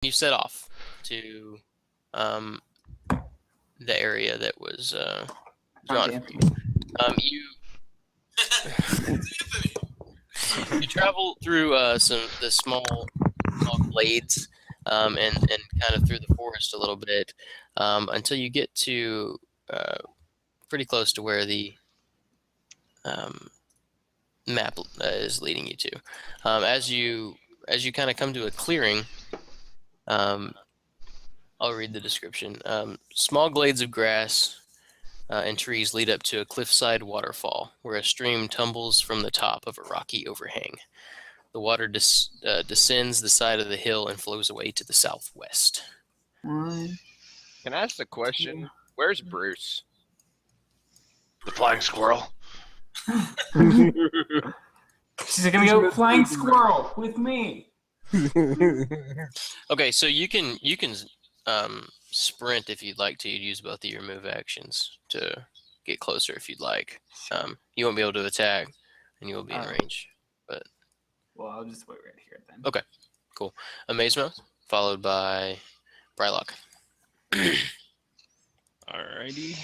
You set off to the area that was drawn for you. You travel through the small glades and kind of through the forest a little bit until you get to pretty close to where the map is leading you to. As you kind of come to a clearing, I'll read the description. Small glades of grass and trees lead up to a cliffside waterfall where a stream tumbles from the top of a rocky overhang. The water descends the side of the hill and flows away to the southwest. Can I ask the question? Where's Bruce? The Flying Squirrel. She's gonna go Flying Squirrel with me. Okay, so you can sprint if you'd like to. You'd use both of your move actions to get closer if you'd like. You won't be able to attack, and you will be in range. But well, I'll just wait right here then. Okay, cool. Amazement, followed by Brylock. Alrighty.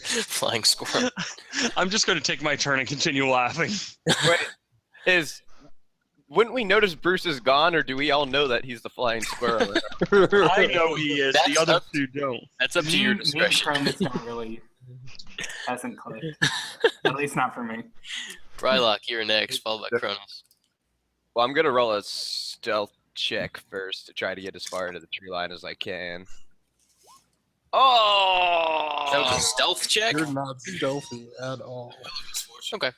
Flying Squirrel. I'm just going to take my turn and continue laughing. Wait, wouldn't we notice Bruce is gone, or do we all know that he's the Flying Squirrel? I know he is. That's the other two don't. That's up to your discretion. It's not really hasn't clicked. At least not for me. Brylock, you're next, followed by Kronos. Well, I'm gonna roll a stealth check first to try to get as far into the tree line as I can. Oh! That was a stealth check? You're not stealthy at all. Okay.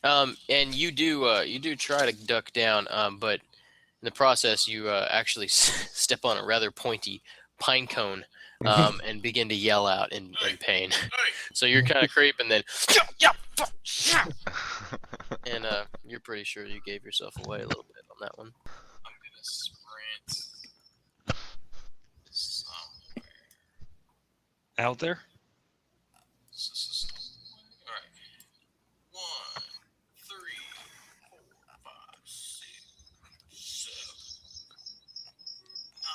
And you do try to duck down, but in the process you actually step on a rather pointy pine cone and begin to yell out in pain. So you're kind of creeping, then and you're pretty sure you gave yourself away a little bit on that one. I'm gonna sprint somewhere. Out there? All right. 1, 3, 4, 5, 6, 7, 9.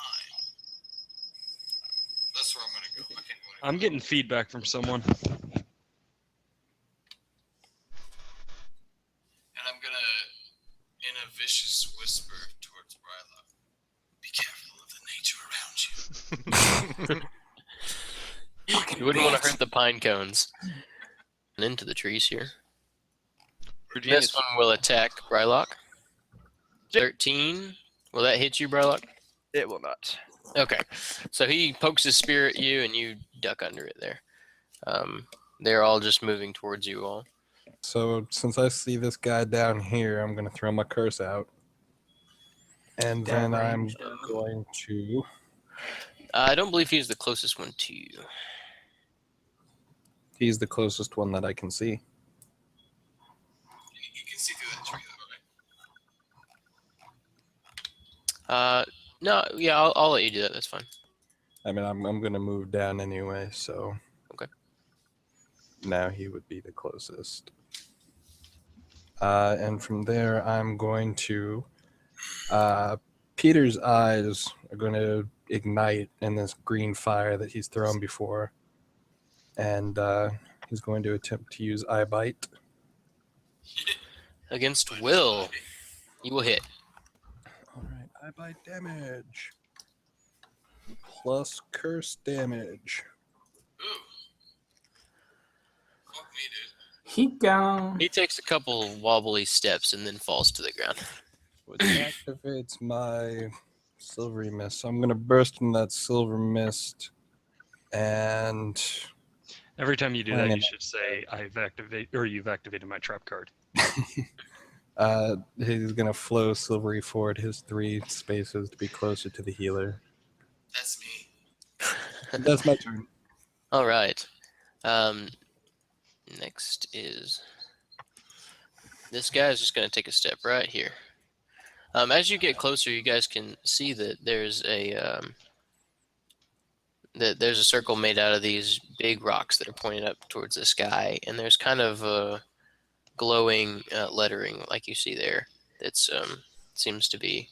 That's where I'm gonna go. I can't go anywhere. I'm getting feedback from someone. And I'm gonna, in a vicious whisper towards Bryla, be careful of the nature around you. You wouldn't want to hurt the pine cones. And into the trees here. This one will attack Brylock. 13. Will that hit you, Brylock? It will not. Okay. So he pokes his spear at you, and you duck under it there. They're all just moving towards you all. So since I see this guy down here, I'm going to throw my curse out. And then I'm going to... I don't believe he's the closest one to you. He's the closest one that I can see. You can see through that tree, though, right? No, yeah, I'll let you do that. That's fine. I mean, I'm going to move down anyway, so... Okay. Now he would be the closest. And from there, I'm going to... Peter's eyes are going to ignite in this green fire that he's thrown before. And he's going to attempt to use Eye Bite. Against Will. You will hit. All right, Eye Bite damage. Plus curse damage. Ooh. Fuck me, dude. Keep going. He takes a couple wobbly steps and then falls to the ground. Which activates my silvery mist. So I'm going to burst in that silver mist. And... Every time you do that, you should say, you've activated my trap card. He's going to flow silvery forward his 3 spaces to be closer to the healer. That's me. That's my turn. All right. Next is... This guy is just going to take a step right here. As you get closer, you guys can see that there's a circle made out of these big rocks that are pointed up towards the sky, and there's kind of a glowing lettering like you see there. That seems to be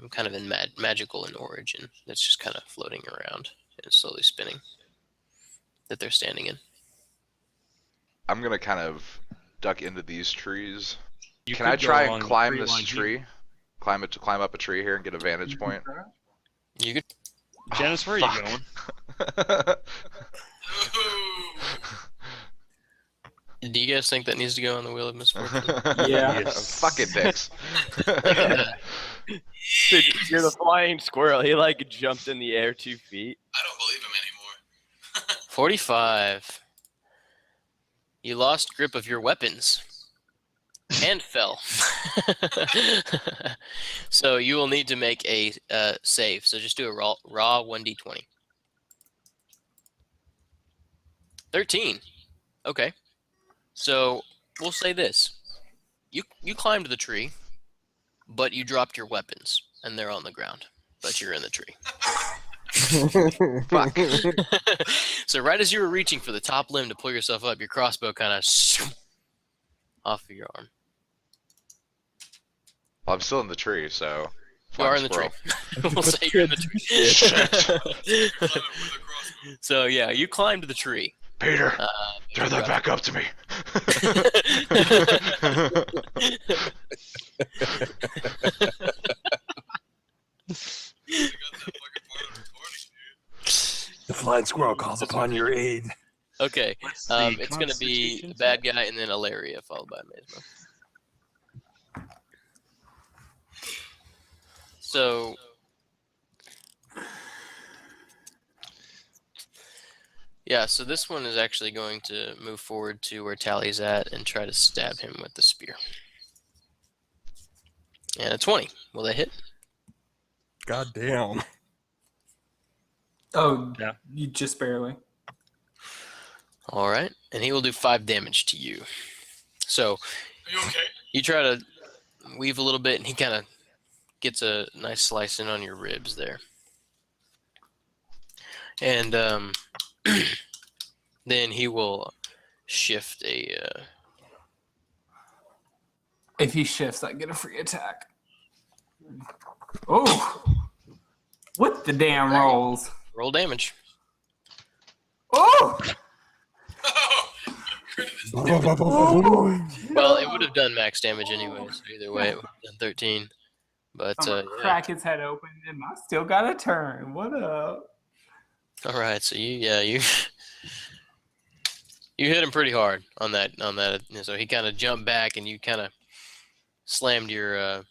kind of in magical in origin. That's just kind of floating around and slowly spinning. That they're standing in. I'm gonna kind of duck into these trees. You Can I could go try and along the climb tree this line here. tree? Climb up a tree here and get a vantage point. You could. Janice, where are fuck. you going? Do you guys think that needs to go on the Wheel of Misfortune? Yeah. Yes. Fucking dicks. Dude, you're the flying squirrel. He like jumped in the air 2 feet. I don't believe him anymore. 45. You lost grip of your weapons and fell. So you will need to make a save. So just do a raw 1d20. 13. Okay. So we'll say this. You climbed the tree, but you dropped your weapons, and they're on the ground, but you're in the tree. Fuck. So right as you were reaching for the top limb to pull yourself up, your crossbow kind of off of your arm. Well, I'm still in the tree, so. You are in the tree. We'll say you're in the tree. Climb it with a crossbow. So yeah, you climbed the tree. Peter, but throw you that dropped- back up to me. I got that fucking part of the recording, dude. The flying squirrel calls upon your aid. Okay, What's the it's going to be Constitution the bad guy and then Ilaria, followed by Mesmo. So, yeah, so this one is actually going to move forward to where Tally's at and try to stab him with the spear. And a 20. Will that hit? God damn. Oh, Yeah. you just barely. All right, and he will do 5 damage to you. So, Are you okay? you try to weave a little bit, and he kind of gets a nice slice in on your ribs there. And then he will shift a... If he shifts, I get a free attack. Oh! With the damn rolls. roll damage. Oh! Oh, crit is Well, it would have done max damage anyway, so either way, it would have done 13. But, I'm gonna yeah. crack his head open, and I still got a turn. What up? All right, so you hit him pretty hard on that. So he kind of jumped back, and you kind of slammed your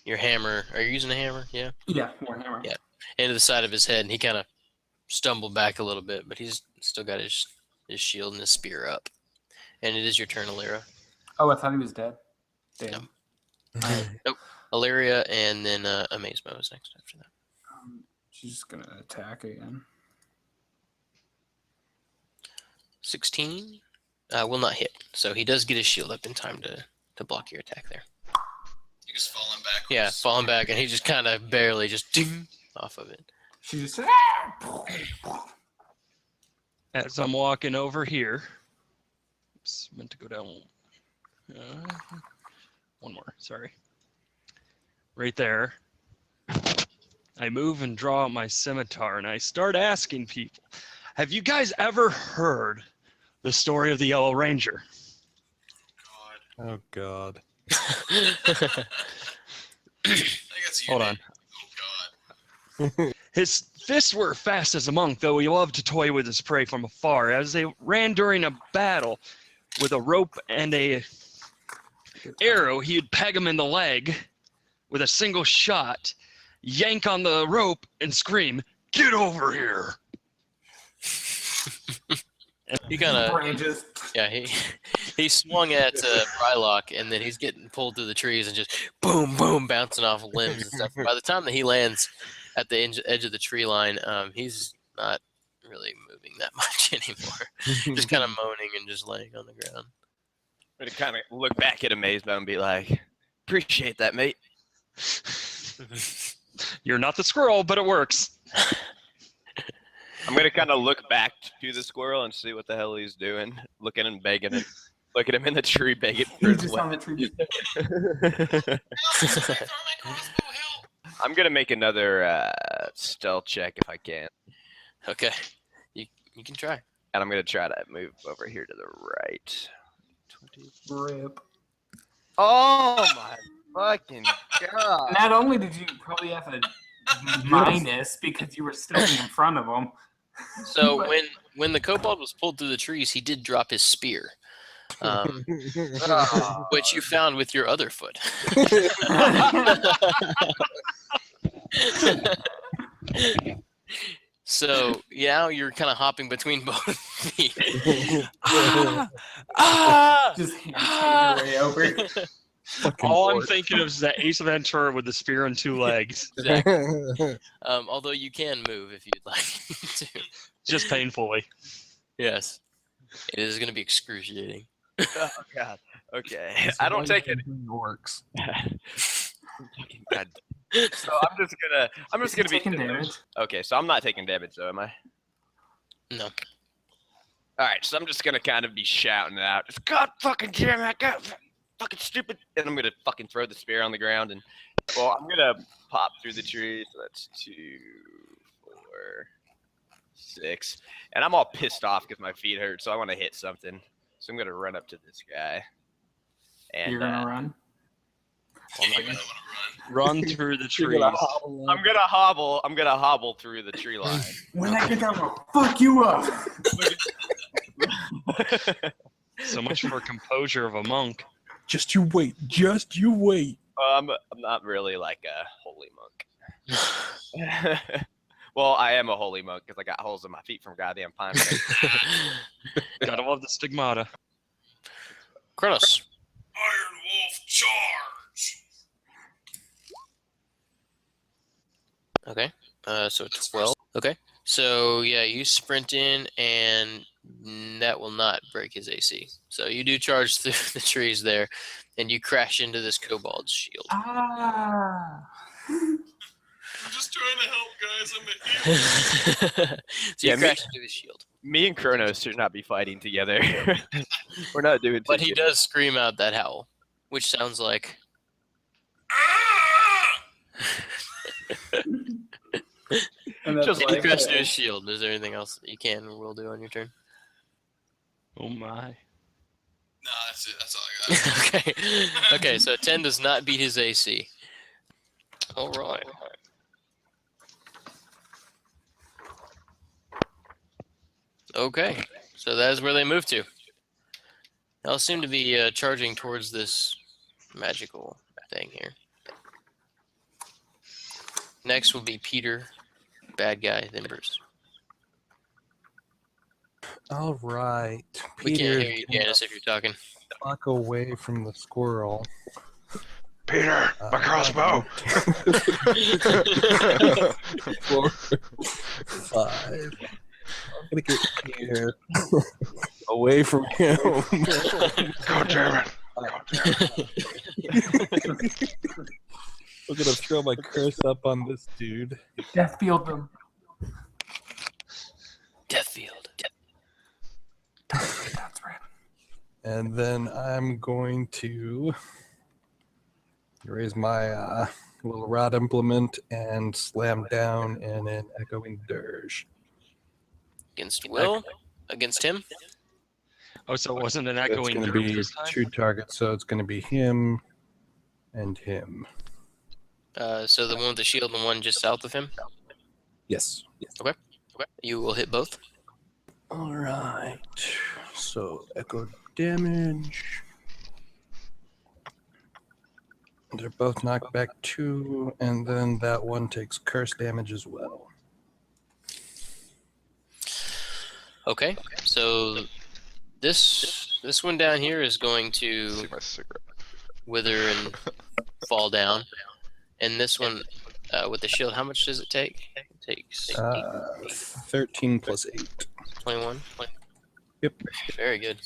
hammer. Are you using a hammer? Yeah. Yeah, Warhammer. Yeah. Into the side of his head, and he kind of stumbled back a little bit, but he's still got his shield and his spear up. And it is your turn, Illyria. Oh, I thought he was dead. Damn. Illyria, and then Amazemo is next after that. She's just gonna attack again. 16 will not hit, so he does get his shield up in time to block your attack there. He just falling back. Yeah, falling back, and he just kind of barely just ding off of it. She just. As I'm walking over here, oops, meant to go down. One more, sorry. Right there. I move and draw out my scimitar, and I start asking people, have you guys ever heard the story of the Yellow Ranger? God. Oh god. I think that's you. Hold on. Oh God. His fists were fast as a monk, though he loved to toy with his prey from afar. As they ran during a battle with a rope and a arrow, he'd peg him in the leg with a single shot, yank on the rope, and scream, "Get over here!" He kind of, Branches. yeah, he swung at Brylock, and then he's getting pulled through the trees and just boom, boom, bouncing off limbs and stuff. By the time that he lands at the edge of the tree line, he's not really moving that much anymore. Just kind of moaning and just laying on the ground. I'm gonna kind of look back at Amazement and be like, appreciate that, mate. You're not the squirrel, but it works. I'm gonna kind of look back to the squirrel and see what the hell he's doing. Look at him begging him. Look at him in the tree begging for He's his just on the weapon. tree. Help! Throw my crossbow! Help! I'm gonna make another stealth check if I can, Okay, you can try. and I'm gonna try to move over here to the right. 20. Rip. Oh my fucking god! Not only did you probably have a minus because you were still in front of him. So But- when the kobold was pulled through the trees, he did drop his spear, Oh, which you found with your other foot. So now you're kind of hopping between both feet. Just hand your way over. Fucking All I'm orc. thinking of is that Ace Ventura with the spear and 2 legs, Although you can move if you'd like to. just painfully. Yes, it is going to be excruciating. oh god. Okay. I don't take it. Orcs. God. So I'm just gonna be Taking damage. Okay, so I'm not taking damage though, am I? No. Alright, so I'm just gonna kind of be shouting it out. Just, God fucking damn it, God fucking stupid, and I'm gonna fucking throw the spear on the ground, and well, I'm gonna pop through the tree. So that's 2, 4, 6, and I'm all pissed off because my feet hurt, so I want to hit something. So I'm gonna run up to this guy, and You're gonna run. I'm I gonna, want to Run through the trees. I'm gonna hobble through the tree line. When I get down, I'll fuck you up. So much for composure of a monk. Just you wait. Just you wait. I'm not really like a holy monk. Well, I am a holy monk because I got holes in my feet from goddamn pine. Gotta love the stigmata. Kronos. Iron Wolf charge! Okay. So 12. Okay. So yeah, you sprint in, and that will not break his AC. So you do charge through the trees there, and you crash into this kobold's shield. Ah. I'm just trying to help, guys. I'm a hero. So you Yeah, me- crash into his shield. Me and Kronos should not be fighting together. We're not doing too But he good. does scream out that howl, which sounds like. Ah! And that's Just You like- crash into his shield. Is there anything else that you can or will do on your turn? Oh my. Nah, that's it. That's all I got. Okay. Okay, so 10 does not beat his AC. All right. Okay, so that is where they move to. They'll seem to be charging towards this magical thing here. Next will be Peter, bad guy, then Bruce. All right. We can't hear you, Peter's gonna Janice, if you're talking. walk away from the squirrel. Peter, my crossbow. 4, 5. I'm gonna get Peter away from him. God damn it. I'm gonna throw my curse up on this dude. Death field them. Deathfield. That's right. And then I'm going to raise my little rod implement and slam down in an echoing dirge. Against Will? Against him? Oh, so it wasn't an It's echoing going to dirge be this time? 2 targets, so it's going to be him and him. So the one with the shield and the one just south of him? Yes. Okay. You will hit both. All right. So echo damage. They're both knocked back 2, and then that one takes curse damage as well. Okay. So this one down here is going to See my cigarette. wither and fall down. And this one with the shield, how much does it take? It takes 13 plus 8. 21. Yep. Very good.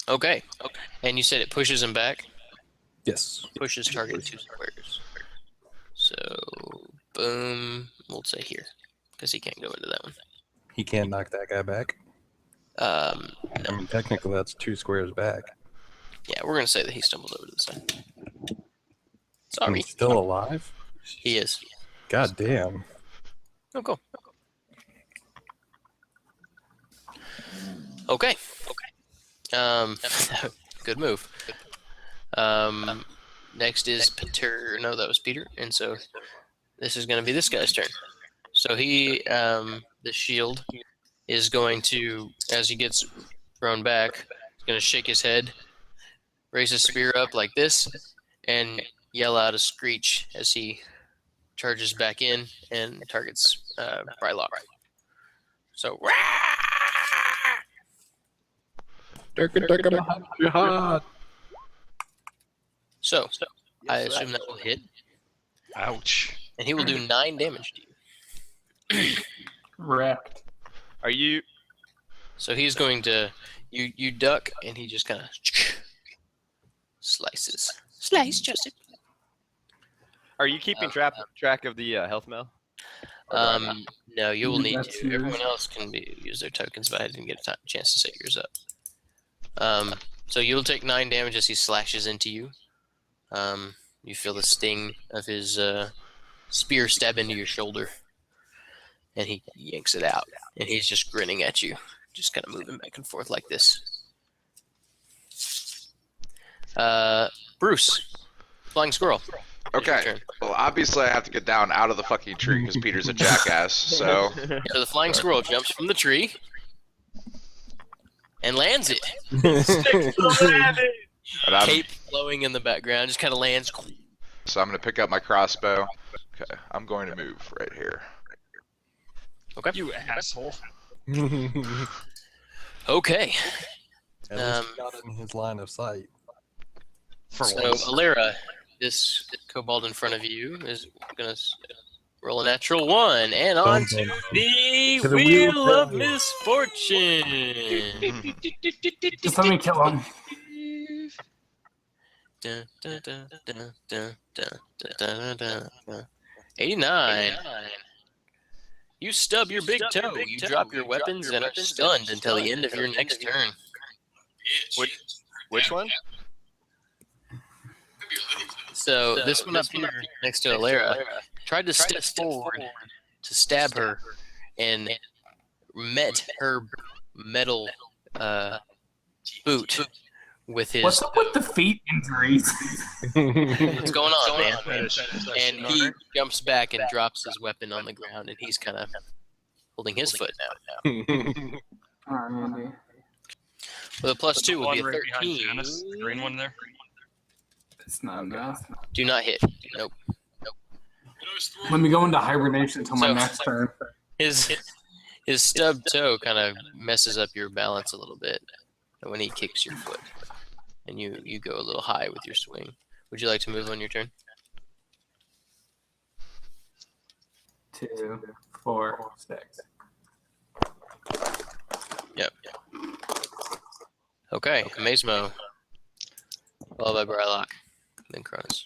Okay. And you said it pushes him back? Yes. Pushes target 2 squares. So, boom. We'll say here. Because he can't go into that one. He can't knock that guy back. I mean, technically that's 2 squares back. Yeah, we're gonna say that he stumbled over to the side. Sorry. He's still alive? He is. God damn. Oh, cool. Okay. Good move. Next is Peter. No, that was Peter. And so this is going to be this guy's turn. So he, the shield, is going to, as he gets thrown back, he's going to shake his head, raise his spear up like this, and yell out a screech as he charges back in and targets Brylock. So, so I assume that will hit, Ouch. and he will do 9 damage to you. Wrecked. Are you? So he's going to, you duck, and he just kind of slices. Slice, Joseph. Are you keeping track of the health mail? No, you will need That's to. yours. Everyone else can use their tokens, but I didn't get a chance to set yours up. So you'll take 9 damage as he slashes into you. You feel the sting of his spear stab into your shoulder, and he yanks it out, and he's just grinning at you, just kind of moving back and forth like this. Bruce, Flying Squirrel. It's your Okay. turn. Well, obviously I have to get down out of the fucking tree because Peter's a jackass. So So the Flying Squirrel jumps from the tree and lands it. and I'm, Cape flowing in the background, just kind of lands. so I'm gonna pick up my crossbow. Okay, I'm going to move right here. Okay. You asshole. Okay. At least not in his line of sight. For So, once. Alera, this kobold in front of you is going to roll a natural 1, and on to the To the Wheel wheel of of Misfortune. Just let me kill him. Dun, dun, dun, dun, dun, dun, dun, dun, dun. 89. You stub your big toe. You drop your weapons and are stunned until the end of your next turn. Which one? So this one up here next to Alera tried to step forward to stab her and met her metal boot with his. What's up with the feet injuries? What's going on, man? And he jumps back and drops his weapon on the ground, and he's kind of holding his foot now. Oh, Andy. With a +2 would be a One right behind 13. Janice, the green one there. It's not enough. Do not hit. Nope. Let me go into hibernation until my So- next turn. His stubbed toe kind of messes up your balance a little bit when he kicks your foot, and you go a little high with your swing. Would you like to move on your turn? 2, 4, 6. Yep. Okay, Amazemo. Followed by Brylock, then Cronus.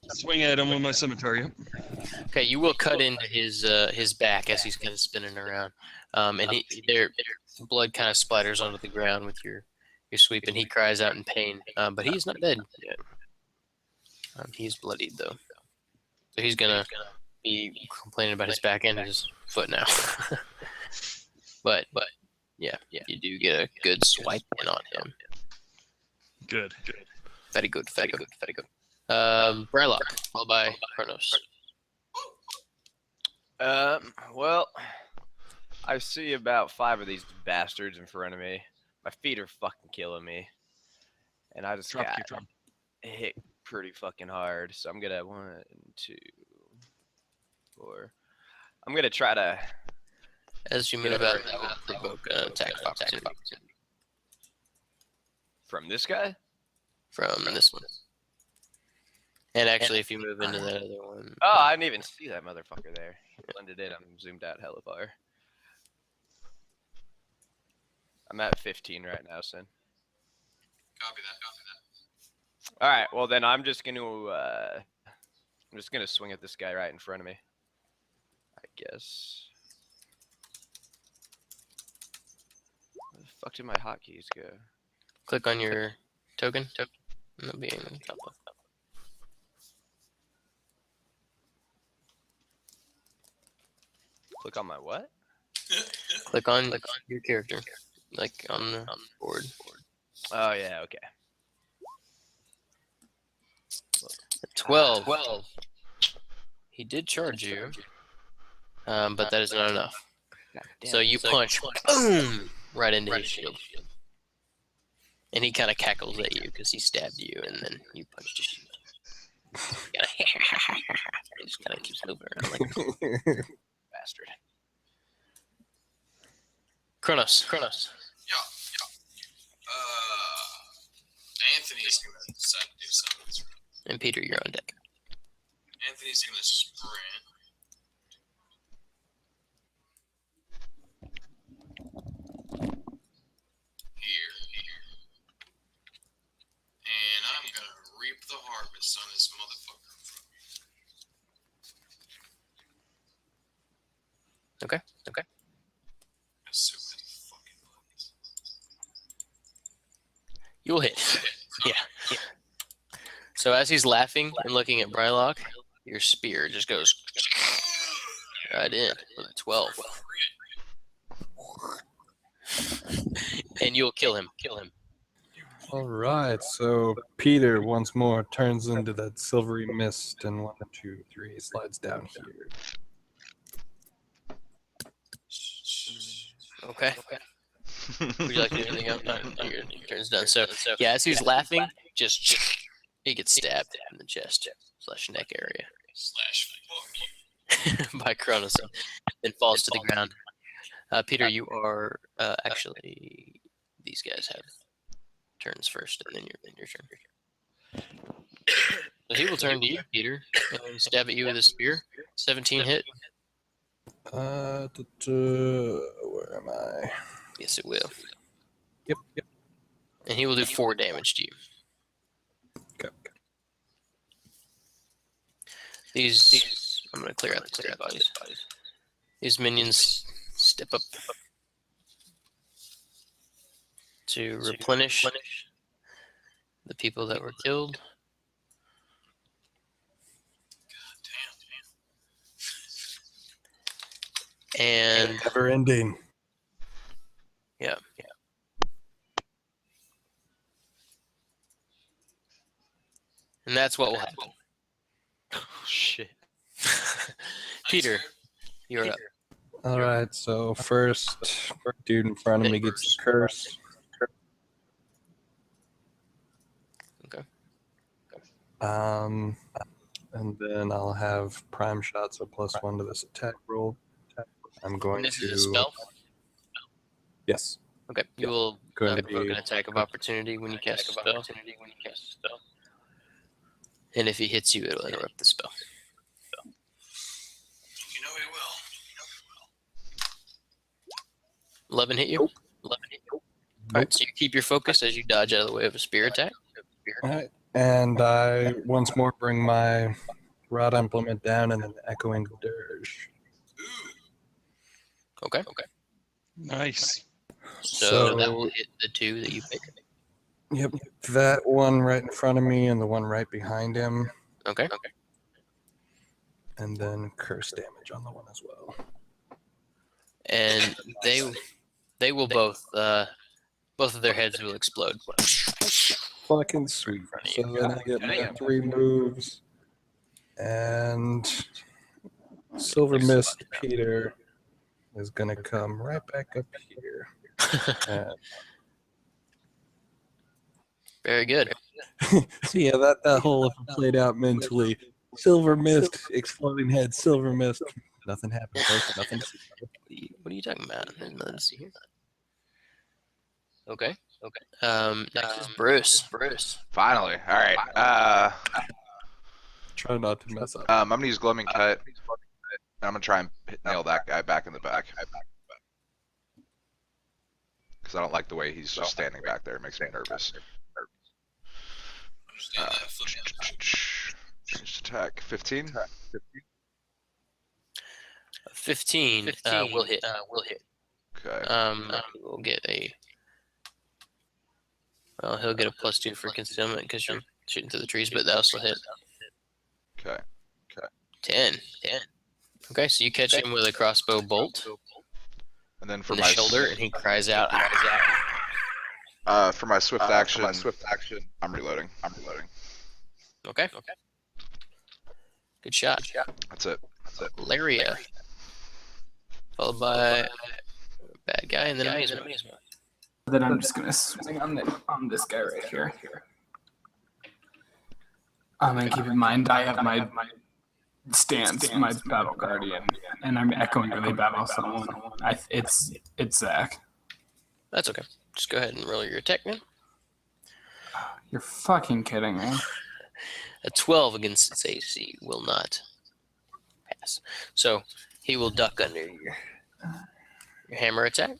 Swing at him with my scimitar. Yep. Okay, you will cut into his back as he's kind of spinning around, and their blood kind of splatters onto the ground with your sweep, and he cries out in pain. But he's not dead yet. He's bloodied though, so he's gonna be complaining about his back and his foot now. but yeah, you do get a good swipe in on him. Good. Very good. Brylock, followed by Kronos. Well, I see about 5 of these bastards in front of me. My feet are fucking killing me, and I just Drop got your drum. hit pretty fucking hard. So I'm gonna 1, 2, 4. I'm gonna try to. As you move out, that will provoke an attack of opportunity From this guy? from this one. And actually, if you move into that other one, Oh, I didn't even see that motherfucker there. He blended in. I'm zoomed out hella far. I'm at 15 right now, son. Copy that. All right. Well, then I'm just gonna swing at this guy right in front of me. I guess. fuck did my hotkeys go? Click on your token. And it'll be in the top left. Click on my what? Click on your character, like on the board. Oh yeah, okay. 12. He did charge you, but that is not enough. God damn So it. you punch, boom, right into his shield. And he kind of cackles at you because he stabbed you, and then you punched his shield. He just kind of keeps moving around like a bastard. Kronos. Yeah. Anthony's gonna decide to do something. And Peter, you're on deck. Anthony's gonna sprint. Here. And I'm gonna reap the harvest on this motherfucker in front of me. Okay. There's so many fucking buttons. You'll hit. Yeah. So as he's laughing and looking at Brylock, your spear just goes right in with a 12. And you'll kill him. All right, so Peter once more turns into that silvery mist, and 1, 2, 3 slides down here. Okay. Would you like to do anything else? No, your turn's done. So yeah, as he's laughing, just he gets stabbed in the chest / neck area Slash fuck you. by Kronos, and then falls to the ground. Peter, you are actually, these guys have turns first, and then your turn. So he will turn to you, Peter, and stab at you with a spear. 17 hit. Where am I? Yes, it will. Yep. And he will do 4 damage to you. Okay. These I'm gonna clear out the dead bodies. These minions step up to replenish the people that were killed. And Never ending. yeah. And that's what will happen. Oh shit. Peter, you're up. All right, so first, dude in front of me gets the curse. Okay. And then I'll have prime shot, so +1 to this attack roll. I'm going And this to. is a spell. Yes. Okay. You will Going to provoke be an attack of opportunity when you cast a spell. And if he hits you, it'll interrupt the spell. You know he will. 11 hit you? 11 hit you. Alright, so you keep your focus as you dodge out of the way of a spear attack. All right. And I once more bring my rod implement down and an echoing dirge. Okay. Nice. So that will hit the 2 that you pick. Yep, that one right in front of me and the one right behind him, Okay. and then curse damage on the one as well. And they will both of their heads will explode. Fucking sweet. So then I get my 3 moves, and Silver Mist Peter is gonna come right back up here. And Very good. so yeah, that whole played out mentally. Silver Mist, exploding head, Silver Mist. Nothing happened. Folks. Nothing. What are you talking about? Let's see here. Okay. Next is Bruce. Finally. All right. Try not to mess up. I'm gonna use Gloaming Cut. And I'm gonna try and nail that guy back in the back. Because I don't like the way he's just standing back there. It makes me nervous. Understand that. Flip Ranged attack. 15. 15 will hit. Okay. We'll get a Well, he'll get a +2 for concealment because you're shooting through the trees, but that'll still hit. Okay. 10. Okay, so you catch him with a crossbow bolt And then for in the my shoulder, and he cries out. for my swift action, I'm reloading. Okay. Good shot. That's it. Laria. Followed by bad guy, and then amazing. Then I'm just gonna swing on this guy right here. And keep in mind, I have my stance, my battle guardian, and I'm echoing really bad on someone. It's Zach. That's okay. Just go ahead and roll your attack, man. You're fucking kidding me. A 12 against its AC will not pass. So he will duck under your hammer attack.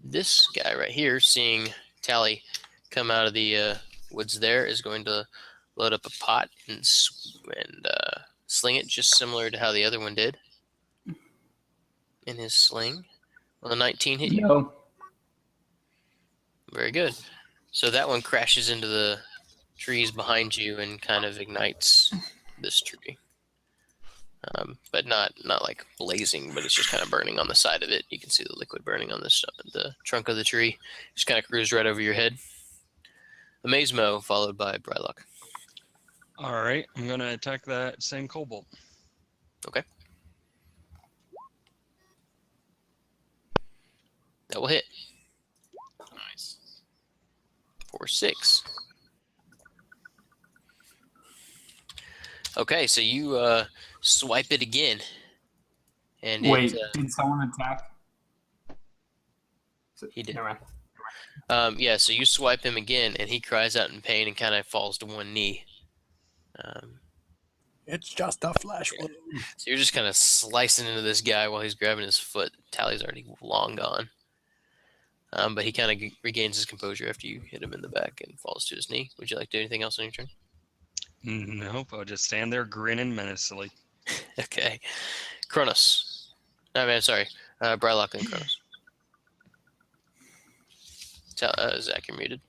This guy right here, seeing Tally come out of the woods there, is going to load up a pot and sling it just similar to how the other one did in his sling. Will a 19 hit you? No. Very good. So that one crashes into the trees behind you and kind of ignites this tree. But not like blazing, but it's just kind of burning on the side of it. You can see the liquid burning on the trunk of the tree. Just kind of cruised right over your head. Amazemo, followed by Brylock. All right, I'm going to attack that same kobold. Okay. That will hit. Nice. For 6. Okay, so you swipe it again. And Wait, it, did someone attack? He did. Never mind. Yeah, so you swipe him again, and he cries out in pain and kind of falls to one knee. It's just a flesh wound. So you're just kind of slicing into this guy while he's grabbing his foot. Tally's already long gone. But he kind of regains his composure after you hit him in the back and falls to his knee. Would you like to do anything else on your turn? Nope, I'll just stand there grinning menacingly. Okay. Kronos. I mean, sorry. Brylock and Kronos. Zach, you're muted.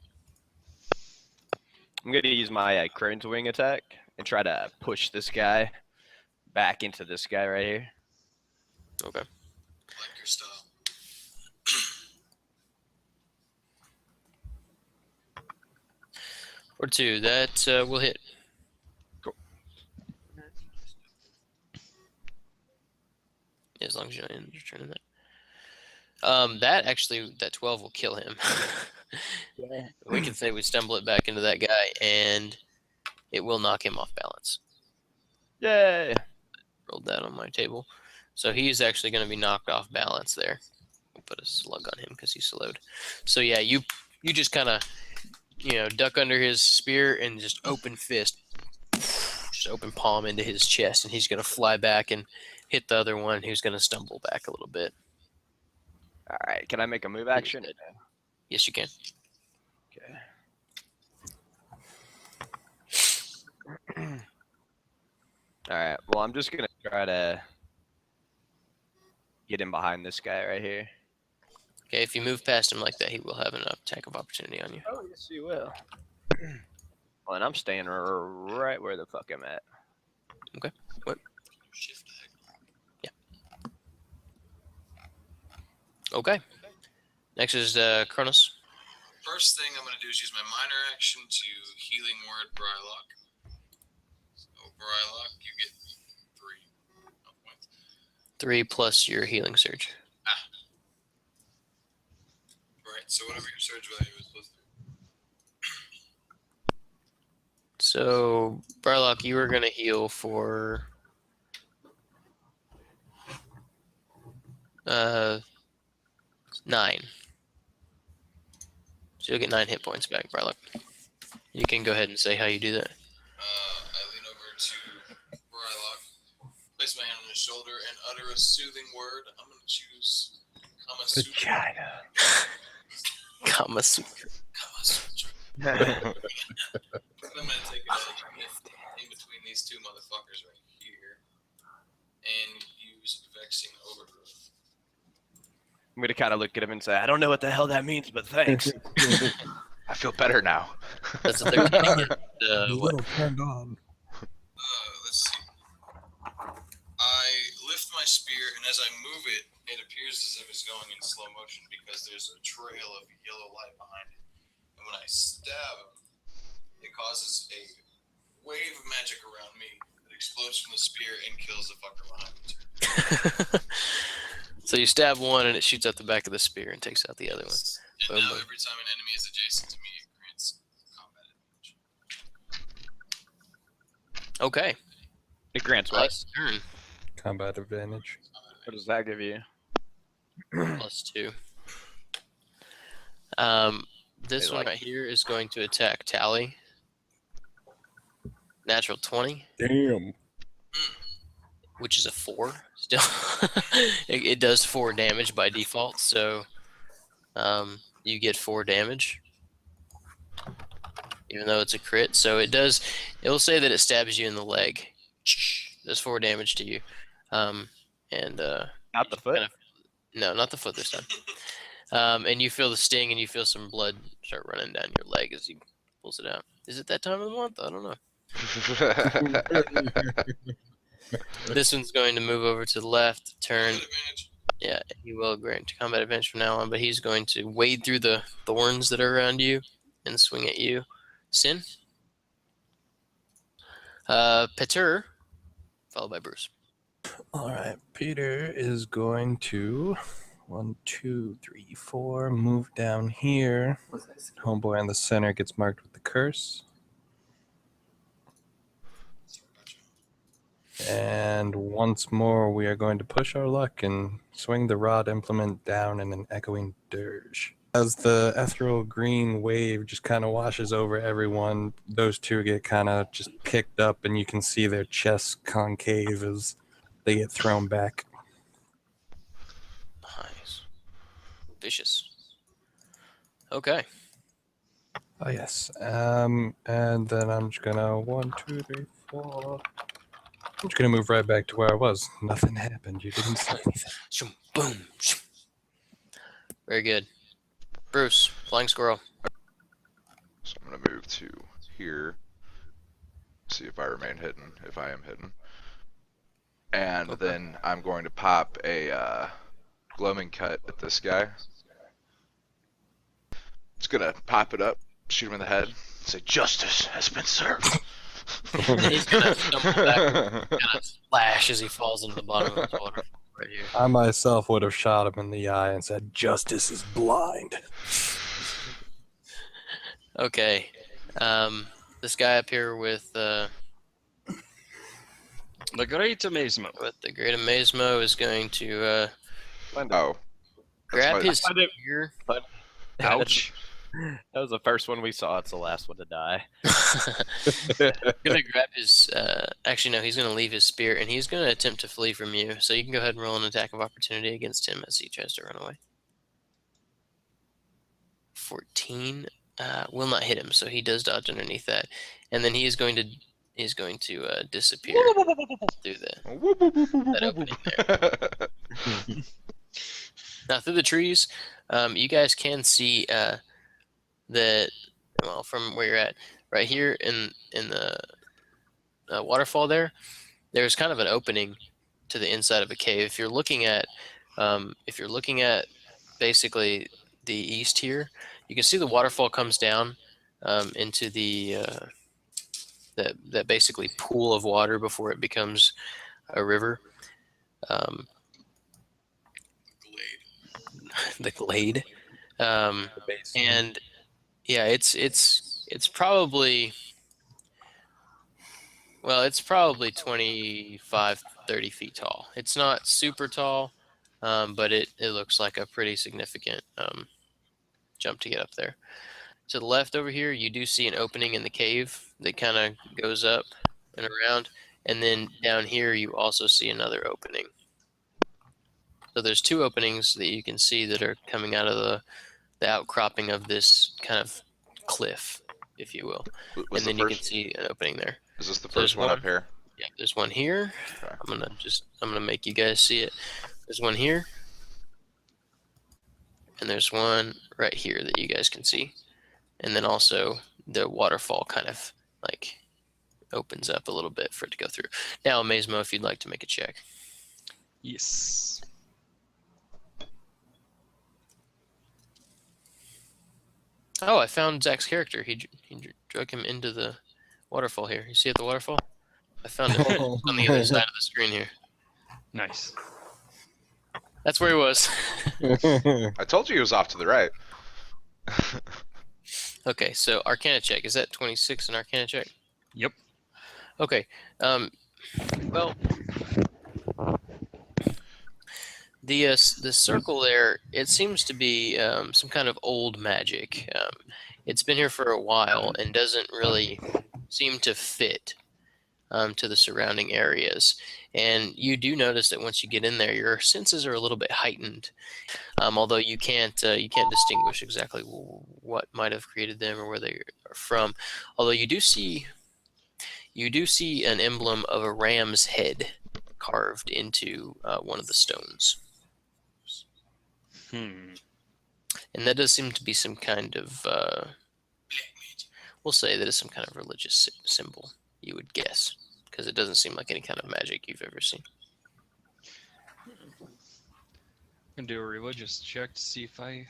I'm going to use my Crone's Wing attack and try to push this guy back into this guy right here. Okay. Like your style. Or 2. That will hit. Cool. As long as you're not in your turn in that. That 12 will kill him. Yeah. We can say we stumble it back into that guy, and it will knock him off balance. Yay! Rolled that on my table. So he's actually going to be knocked off balance there. We'll put a slug on him because he's slowed. So yeah, you just kind of, duck under his spear and just open fist, just open palm into his chest, and he's going to fly back and hit the other one who's going to stumble back a little bit. All right, can I make a move action? Yes, you can. Okay. All right, well, I'm just going to try to get in behind this guy right here. Okay, if you move past him like that, he will have an attack of opportunity on you. Oh, yes, you will. Well, and I'm staying right where the fuck I'm at. Okay. What? Shift ag. Okay. Next is Kronos. First thing I'm going to do is use my minor action to healing word Brylock. So Brylock, you get 3 health points. 3 plus your healing surge. Right, so whatever your surge value is plus 3. So, Brylock, you are going to heal for 9. So you'll get 9 hit points back, Brylock. You can go ahead and say how you do that. I lean over to Brylock, place my hand on his shoulder, and utter a soothing word. I'm going to choose Kama Sutra. Kama Sutra. Kama Sutra. I'm going to take a in between these two motherfuckers right here and use Vexing Overgrowth. I'm gonna kind of look at him and say, I don't know what the hell that means, but thanks. I feel better now. That's a 13 against, A what? little turned on. Let's see. I lift my spear, and as I move it, it appears as if it's going in slow motion because there's a trail of yellow light behind it. And when I stab him, it causes a wave of magic around me that explodes from the spear and kills the fucker behind me. So you stab one and it shoots out the back of the spear and takes out the other one. And Boom, now boom. every time an enemy is adjacent to me, it grants combat advantage. Okay. It grants what? Last turn. Combat advantage. What does that give you? +2. This They one like right here is going to attack Tally. Natural 20, Damn. which is a 4. Still, it does 4 damage by default. So, you get 4 damage, even though it's a crit. So it does. It'll say that it stabs you in the leg. Does 4 damage to you. And Not the foot? no, not the foot this time. And you feel the sting, and you feel some blood start running down your leg as he pulls it out. Is it that time of the month? I don't know. This one's going to move over to the left, turn. Combat advantage. Yeah, he will grant combat advantage from now on, but he's going to wade through the thorns that are around you and swing at you. Sin. Peter, followed by Bruce. All right. Peter is going to 1, 2, 3, 4 move down here. Homeboy in the center gets marked with the curse. And once more, we are going to push our luck and swing the rod implement down in an echoing dirge. As the ethereal green wave just kind of washes over everyone, those two get kind of just picked up, and you can see their chests concave as they get thrown back. Nice. Vicious. Okay. Oh, yes. And then I'm just gonna 1, 2, 3, 4. I'm just gonna move right back to where I was. Nothing happened. You didn't see anything. Shoom, boom. Shoom. Very good. Bruce, Flying Squirrel. So I'm gonna move to here. See if I remain hidden. If I am hidden. And Okay. then I'm going to pop a gloaming cut at this guy. Just gonna pop it up, shoot him in the head, say justice has been served. He's gonna stumble back, kind of splash as he falls into the bottom of the water right here. I myself would have shot him in the eye and said, "Justice is blind." Okay. This guy up here with The Great Amazement. the Great Amazemo is going to Oh. grab my- his spear. Ouch. That was the first one we saw. It's the last one to die. Gonna grab his. Actually, no. He's gonna leave his spear, and he's gonna attempt to flee from you. So you can go ahead and roll an attack of opportunity against him as he tries to run away. 14 will not hit him, so he does dodge underneath that, and then he is going to disappear through that opening there. Now through the trees, you guys can see that. Well, from where you're at, right here in the waterfall there's kind of an opening to the inside of a cave. If you're looking at basically the east here, you can see the waterfall comes down into the that basically pool of water before it becomes a river. Glade. The glade, and yeah, it's probably 25, 30 feet tall. It's not super tall, but it looks like a pretty significant jump to get up there. To the left over here, you do see an opening in the cave that kind of goes up and around, and then down here you also see another opening. So there's 2 openings that you can see that are coming out of the outcropping of this kind of cliff, if you will. Was And then the you can first, see an opening there. is this the so there's first one up one. here? Yeah, there's one here. Okay. I'm gonna make you guys see it. There's one here. and there's one right here that you guys can see. And then also the waterfall kind of like opens up a little bit for it to go through. Now, Mazemo, if you'd like to make a check. Yes. Oh, I found Zach's character. He drug him into the waterfall here. You see at the waterfall? I found him on the other side of the screen here. Nice. That's where he was. I told you he was off to the right. Okay, so Arcana check. Is that 26 an Arcana check? Yep. Okay. Well, the circle there, it seems to be some kind of old magic. It's been here for a while and doesn't really seem to fit to the surrounding areas. And you do notice that once you get in there, your senses are a little bit heightened. Although you can't distinguish exactly what might have created them or where they are from. Although you do see an emblem of a ram's head carved into one of the stones. Hmm. And that does seem to be some kind of, we'll say that it's some kind of religious symbol, you would guess, because it doesn't seem like any kind of magic you've ever seen. I'm gonna do a religious check to see if I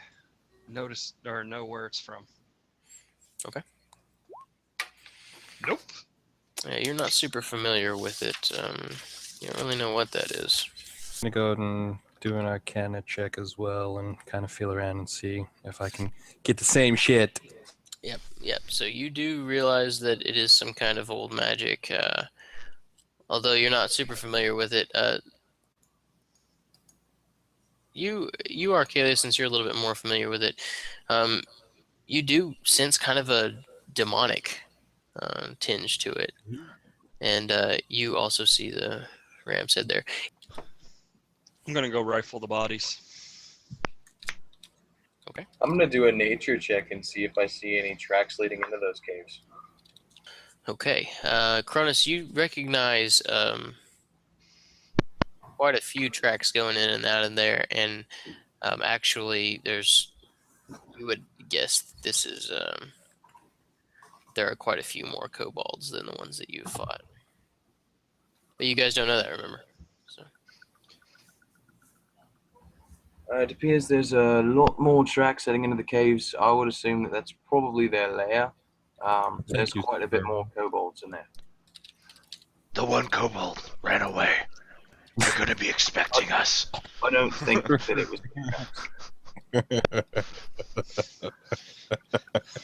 notice or know where it's from. Okay. Nope. Yeah, you're not super familiar with it. You don't really know what that is. I'm gonna go ahead and do an Arcana check as well and kind of feel around and see if I can get the same shit. Yep. So you do realize that it is some kind of old magic, although you're not super familiar with it. You Arcadia, since you're a little bit more familiar with it, you do sense kind of a demonic tinge to it, and you also see the ram's head there. I'm gonna go rifle the bodies. I'm gonna do a nature check and see if I see any tracks leading into those caves. Okay, Cronus, you recognize quite a few tracks going in and out of there, and actually, you would guess this is there are quite a few more kobolds than the ones that you've fought, but you guys don't know that, remember? So. It appears there's a lot more tracks heading into the caves. I would assume that that's probably their lair. There's you, quite a bit sir. more kobolds in there. The one kobold ran away. They're gonna be expecting us. I don't think that it was.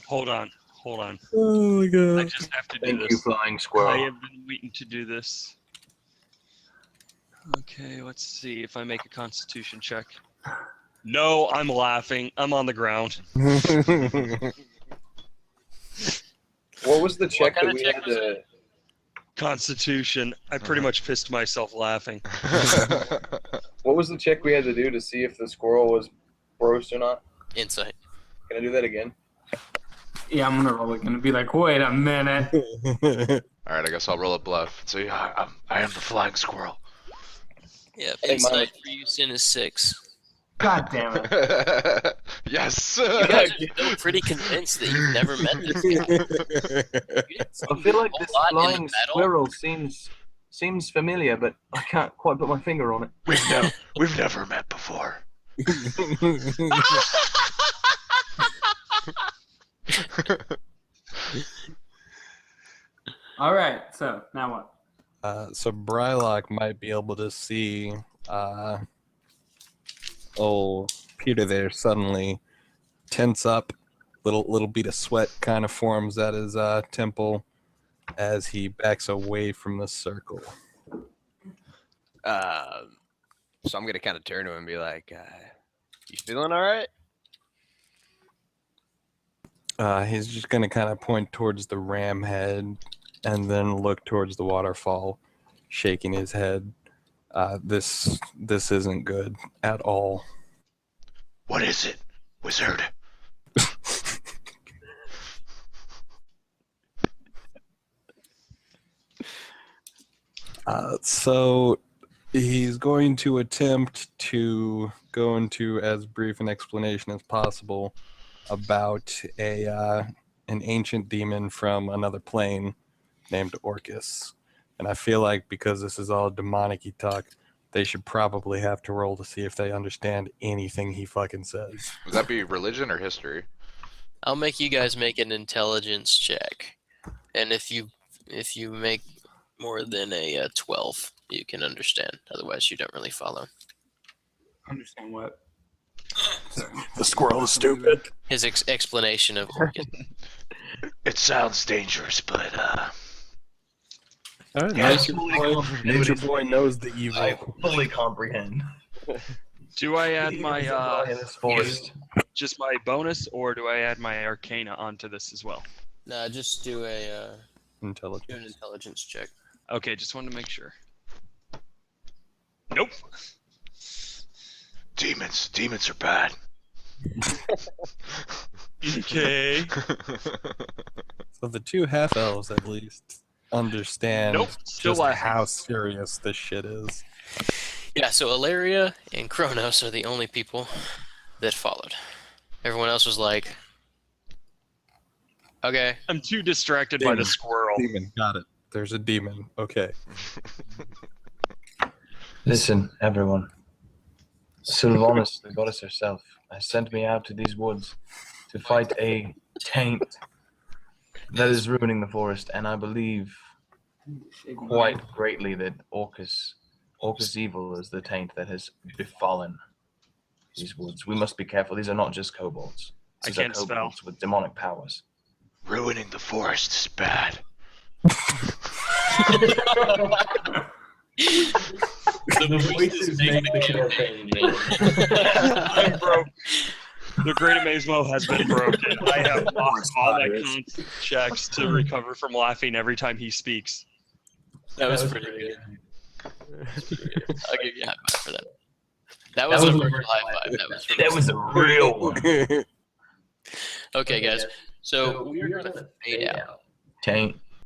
Hold on. Oh my I god. just have to do Thank you, this. Flying I Squirrel. have been waiting to do this. Okay, let's see if I make a Constitution check. No, I'm laughing. I'm on the ground. What was the check kind that of we check had was to? Constitution. I pretty much pissed myself laughing. What was the check we had to do to see if the squirrel was gross or not? Insight. Can I do that again? Yeah, I'm gonna roll again and be like, wait a minute. All right, I guess I'll roll a bluff. So yeah, I am the flying squirrel. Yep, I think mine insight for you, sin is 6. God damn it. Yes. You guys are still pretty convinced that you've never met this guy. You didn't see I feel like a this lot in the flying battle. squirrel seems familiar, but I can't quite put my finger on it. We've never met before. All right, so now what? So Brylock might be able to see old Peter there suddenly tense up. Little bead of sweat kind of forms at his temple as he backs away from the circle. So I'm gonna kind of turn to him and be like, "You feeling all right?" He's just gonna kind of point towards the ram head and then look towards the waterfall, shaking his head. This isn't good at all. What is it, wizard? So He's going to attempt to go into as brief an explanation as possible about an ancient demon from another plane named Orcus. And I feel like because this is all demonic-y talk, they should probably have to roll to see if they understand anything he fucking says. Would that be religion or history? I'll make you guys make an intelligence check, and if you make more than a 12, you can understand. Otherwise, you don't really follow. Understand what? The squirrel is stupid. His explanation of Orcus. It sounds dangerous, but All right, Nature Boy knows the evil. I fully comprehend. Do I add my in this forest. just my bonus, or do I add my Arcana onto this as well? Nah, just do an Intelligence. intelligence check. Okay, just wanted to make sure. Nope. demons are bad. Okay. So the two half elves at least understand Nope, still just laughing. how serious this shit is. Yeah, so Ilaria and Kronos are the only people that followed. Everyone else was like, okay. I'm too distracted by the Demon. squirrel. Demon, got it. There's a demon. Okay. Listen, everyone. Sylvanas, the goddess herself, has sent me out to these woods to fight a taint that is ruining the forest, and I believe quite greatly that Orcus evil is the taint that has befallen these woods. We must be careful. These are not just kobolds. I These are can't spell. kobolds with demonic powers. Ruining the forest is bad. The voices make the campaign. I'm broke. The Great Amazemo has been broken. I have lost all my con checks to recover from laughing every time he speaks. That was pretty good. I'll give you a high five for that. That was a virtual high five. That was a real one. Okay, guys. So we're going to fade out. Taint.